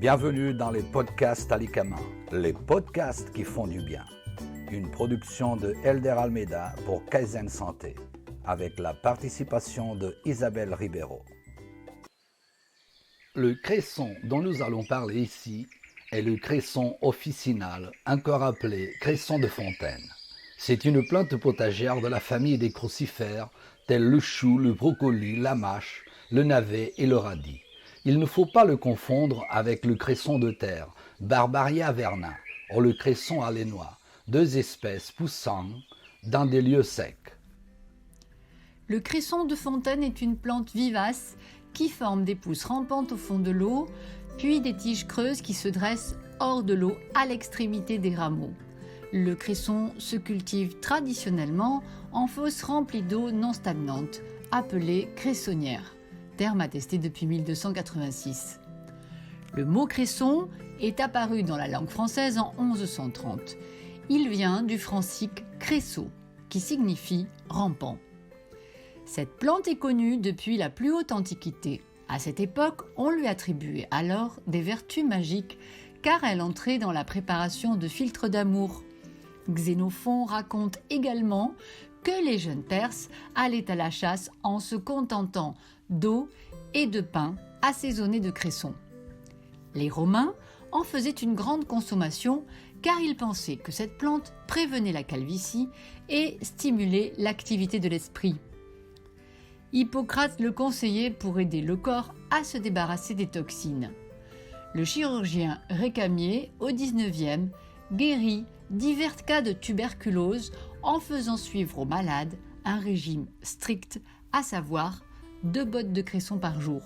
Bienvenue dans les podcasts Alikama, les podcasts qui font du bien. Une production de Elder Almeida pour Kaizen Santé, avec la participation de Isabelle Ribeiro. Le cresson dont nous allons parler ici est le cresson officinal, encore appelé cresson de fontaine. C'est une plante potagère de la famille des crucifères, tels le chou, le brocoli, la mâche, le navet et le radis. Il ne faut pas le confondre avec le cresson de terre, Barbaria verna, ou le cresson alénois, deux espèces poussant dans des lieux secs. Le cresson de fontaine est une plante vivace qui forme des pousses rampantes au fond de l'eau, puis des tiges creuses qui se dressent hors de l'eau à l'extrémité des rameaux. Le cresson se cultive traditionnellement en fosse remplie d'eau non stagnante, appelée cressonnière, terme attesté depuis 1286. Le mot cresson est apparu dans la langue française en 1130. Il vient du francique cresso, qui signifie rampant. Cette plante est connue depuis la plus haute antiquité. À cette époque, on lui attribuait alors des vertus magiques car elle entrait dans la préparation de filtres d'amour. Xénophon raconte également que les jeunes Perses allaient à la chasse en se contentant d'eau et de pain assaisonnés de cresson. Les Romains en faisaient une grande consommation car ils pensaient que cette plante prévenait la calvitie et stimulait l'activité de l'esprit. Hippocrate le conseillait pour aider le corps à se débarrasser des toxines. Le chirurgien Récamier, au XIXe, guérit divers cas de tuberculose en faisant suivre aux malades un régime strict, à savoir 2 bottes de cresson par jour.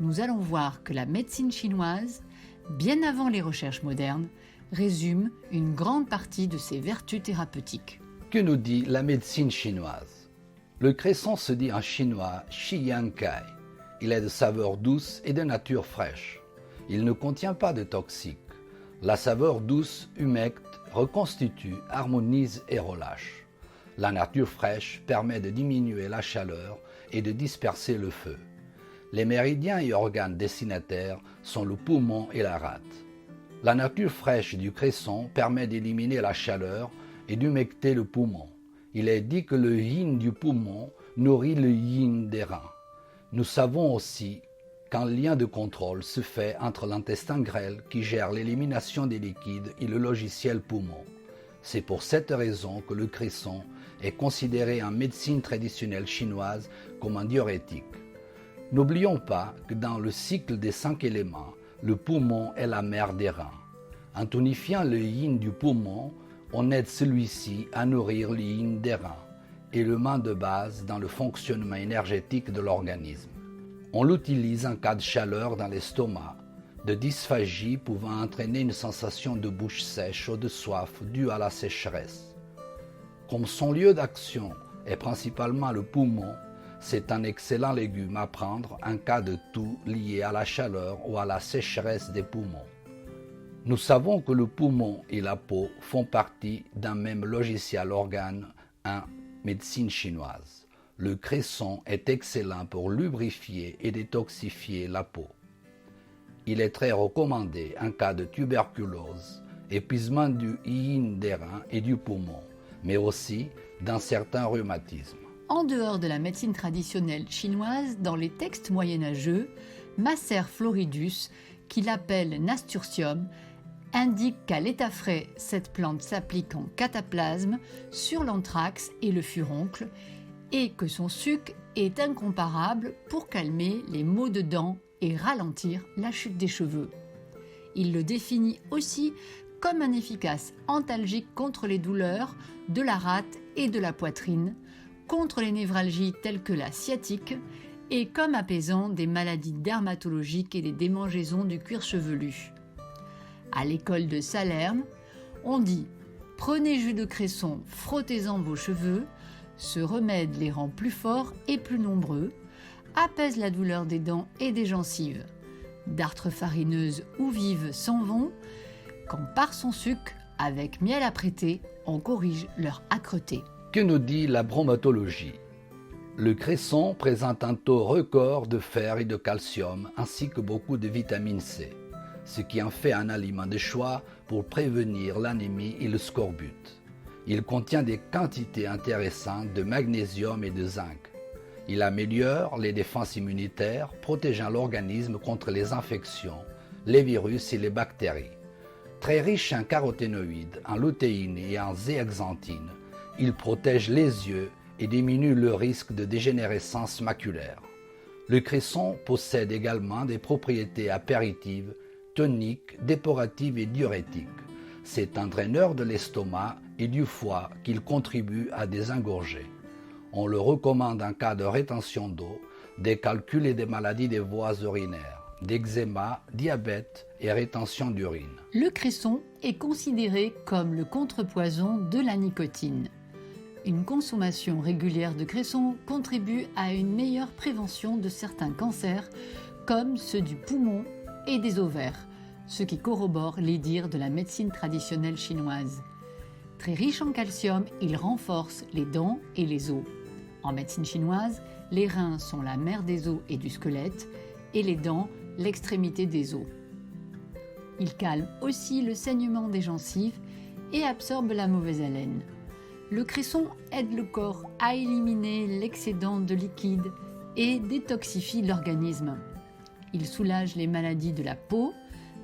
Nous allons voir que la médecine chinoise, bien avant les recherches modernes, résume une grande partie de ses vertus thérapeutiques. Que nous dit la médecine chinoise? Le cresson se dit en chinois Shiyankai. Il est de saveur douce et de nature fraîche. Il ne contient pas de toxiques. La saveur douce, humecte, reconstitue, harmonise et relâche. La nature fraîche permet de diminuer la chaleur et de disperser le feu. Les méridiens et organes destinataires sont le poumon et la rate. La nature fraîche du cresson permet d'éliminer la chaleur et d'humecter le poumon. Il est dit que le yin du poumon nourrit le yin des reins. Nous savons aussi qu'un lien de contrôle se fait entre l'intestin grêle qui gère l'élimination des liquides et le logiciel poumon. C'est pour cette raison que le cresson est considéré en médecine traditionnelle chinoise comme un diurétique. N'oublions pas que dans le cycle des 5 éléments, le poumon est la mère des reins. En tonifiant le yin du poumon, on aide celui-ci à nourrir le yin des reins, élément de base dans le fonctionnement énergétique de l'organisme. On l'utilise en cas de chaleur dans l'estomac, de dysphagie pouvant entraîner une sensation de bouche sèche ou de soif due à la sécheresse. Comme son lieu d'action est principalement le poumon, c'est un excellent légume à prendre en cas de toux lié à la chaleur ou à la sécheresse des poumons. Nous savons que le poumon et la peau font partie d'un même logiciel organe en médecine chinoise. Le cresson est excellent pour lubrifier et détoxifier la peau. Il est très recommandé en cas de tuberculose, épuisement du yin des reins et du poumon, mais aussi dans certains rhumatismes. En dehors de la médecine traditionnelle chinoise, dans les textes moyenâgeux, Macer Floridus, qui l'appelle nasturtium, indique qu'à l'état frais, cette plante s'applique en cataplasme sur l'anthrax et le furoncle et que son suc est incomparable pour calmer les maux de dents et ralentir la chute des cheveux. Il le définit aussi comme un efficace antalgique contre les douleurs de la rate et de la poitrine, contre les névralgies telles que la sciatique et comme apaisant des maladies dermatologiques et des démangeaisons du cuir chevelu. À l'école de Salerne, on dit « Prenez jus de cresson, frottez-en vos cheveux, ce remède les rend plus forts et plus nombreux, apaise la douleur des dents et des gencives. Dartres farineuses ou vives s'en vont, quand par son suc, avec miel apprêté, on corrige leur âcreté. » Que nous dit la bromatologie? Le cresson présente un taux record de fer et de calcium ainsi que beaucoup de vitamine C. ce qui en fait un aliment de choix pour prévenir l'anémie et le scorbut. Il contient des quantités intéressantes de magnésium et de zinc. Il améliore les défenses immunitaires, protégeant l'organisme contre les infections, les virus et les bactéries. Très riche en caroténoïdes, en lutéine et en zéaxanthine, il protège les yeux et diminue le risque de dégénérescence maculaire. Le cresson possède également des propriétés apéritives, toniques, dépuratives et diurétiques. C'est un draineur de l'estomac et du foie qu'il contribue à désengorger. On le recommande en cas de rétention d'eau, des calculs et des maladies des voies urinaires, d'eczéma, diabète et rétention d'urine. Le cresson est considéré comme le contrepoison de la nicotine. Une consommation régulière de cresson contribue à une meilleure prévention de certains cancers, comme ceux du poumon et des ovaires, ce qui corrobore les dires de la médecine traditionnelle chinoise. Très riche en calcium, il renforce les dents et les os. En médecine chinoise, les reins sont la mère des os et du squelette, et les dents, l'extrémité des os. Il calme aussi le saignement des gencives et absorbe la mauvaise haleine. Le cresson aide le corps à éliminer l'excédent de liquide et détoxifie l'organisme. Il soulage les maladies de la peau,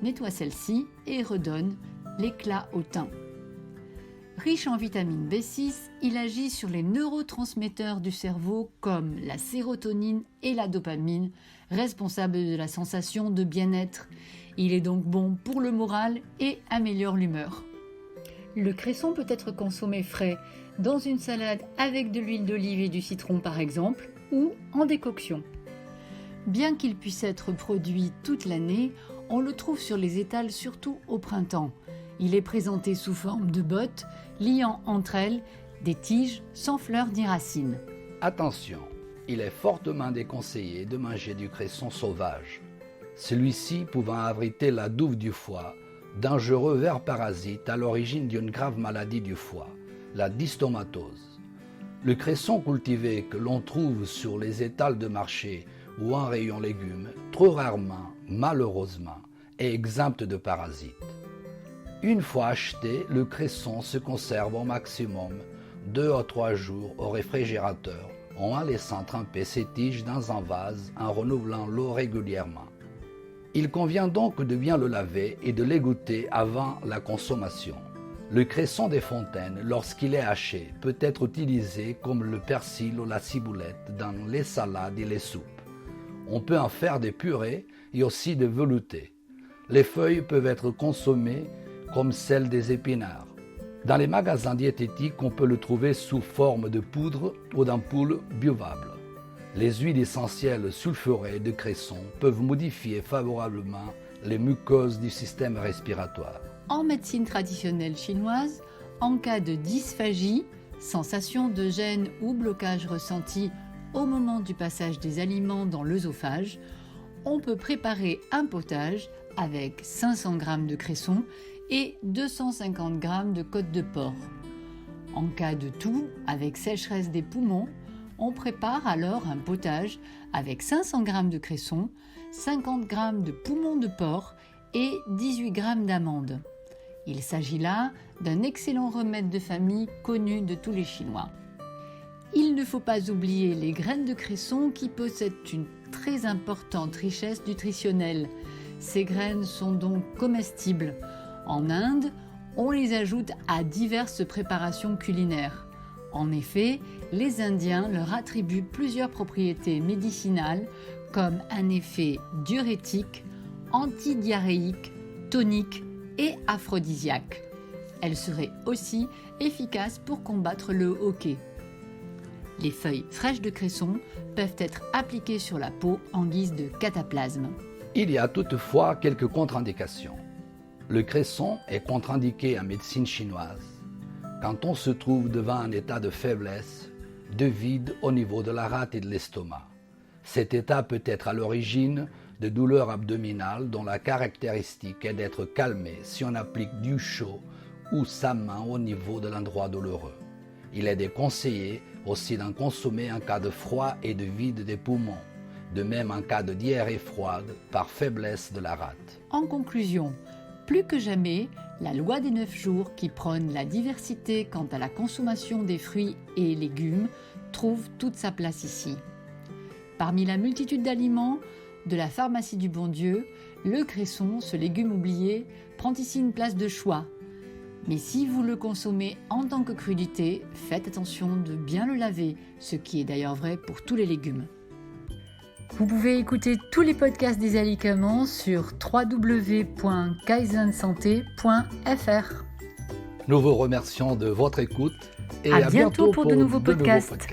nettoie celle-ci et redonne l'éclat au teint. Riche en vitamine B6, il agit sur les neurotransmetteurs du cerveau comme la sérotonine et la dopamine, responsables de la sensation de bien-être. Il est donc bon pour le moral et améliore l'humeur. Le cresson peut être consommé frais, dans une salade avec de l'huile d'olive et du citron par exemple, ou en décoction. Bien qu'il puisse être produit toute l'année, on le trouve sur les étals surtout au printemps. Il est présenté sous forme de bottes, liant entre elles des tiges sans fleurs ni racines. Attention, il est fortement déconseillé de manger du cresson sauvage. Celui-ci pouvant abriter la douve du foie, dangereux ver parasite à l'origine d'une grave maladie du foie, la dystomatose. Le cresson cultivé que l'on trouve sur les étals de marché ou en rayon légumes, trop rarement, malheureusement, est exempt de parasites. Une fois acheté, le cresson se conserve au maximum 2 à 3 jours au réfrigérateur en laissant tremper ses tiges dans un vase en renouvelant l'eau régulièrement. Il convient donc de bien le laver et de l'égoutter avant la consommation. Le cresson des fontaines, lorsqu'il est haché, peut être utilisé comme le persil ou la ciboulette dans les salades et les soupes. On peut en faire des purées et aussi des veloutés. Les feuilles peuvent être consommées comme celles des épinards. Dans les magasins diététiques, on peut le trouver sous forme de poudre ou d'ampoules buvables. Les huiles essentielles sulfurées de cresson peuvent modifier favorablement les muqueuses du système respiratoire. En médecine traditionnelle chinoise, en cas de dysphagie, sensation de gêne ou blocage ressenti au moment du passage des aliments dans l'œsophage, on peut préparer un potage avec 500 g de cresson et 250 g de côte de porc. En cas de toux avec sécheresse des poumons, on prépare alors un potage avec 500 g de cresson, 50 g de poumons de porc et 18 g d'amandes. Il s'agit là d'un excellent remède de famille connu de tous les Chinois. Il ne faut pas oublier les graines de cresson qui possèdent une très importante richesse nutritionnelle. Ces graines sont donc comestibles. En Inde, on les ajoute à diverses préparations culinaires. En effet, les Indiens leur attribuent plusieurs propriétés médicinales comme un effet diurétique, antidiarrhéique, tonique et aphrodisiaque. Elles seraient aussi efficaces pour combattre le hoquet. Les feuilles fraîches de cresson peuvent être appliquées sur la peau en guise de cataplasme. Il y a toutefois quelques contre-indications. Le cresson est contre-indiqué en médecine chinoise quand on se trouve devant un état de faiblesse, de vide au niveau de la rate et de l'estomac. Cet état peut être à l'origine de douleurs abdominales dont la caractéristique est d'être calmée si on applique du chaud ou sa main au niveau de l'endroit douloureux. Il est déconseillé aussi d'en consommer en cas de froid et de vide des poumons, de même en cas de diarrhée froide par faiblesse de la rate. En conclusion, plus que jamais, la loi des 9 jours qui prône la diversité quant à la consommation des fruits et légumes trouve toute sa place ici. Parmi la multitude d'aliments de la pharmacie du bon Dieu, le cresson, ce légume oublié, prend ici une place de choix. Mais si vous le consommez en tant que crudité, faites attention de bien le laver, ce qui est d'ailleurs vrai pour tous les légumes. Vous pouvez écouter tous les podcasts des Alicaments sur www.kaizensanté.fr. Nous vous remercions de votre écoute et À bientôt pour de nouveaux podcasts.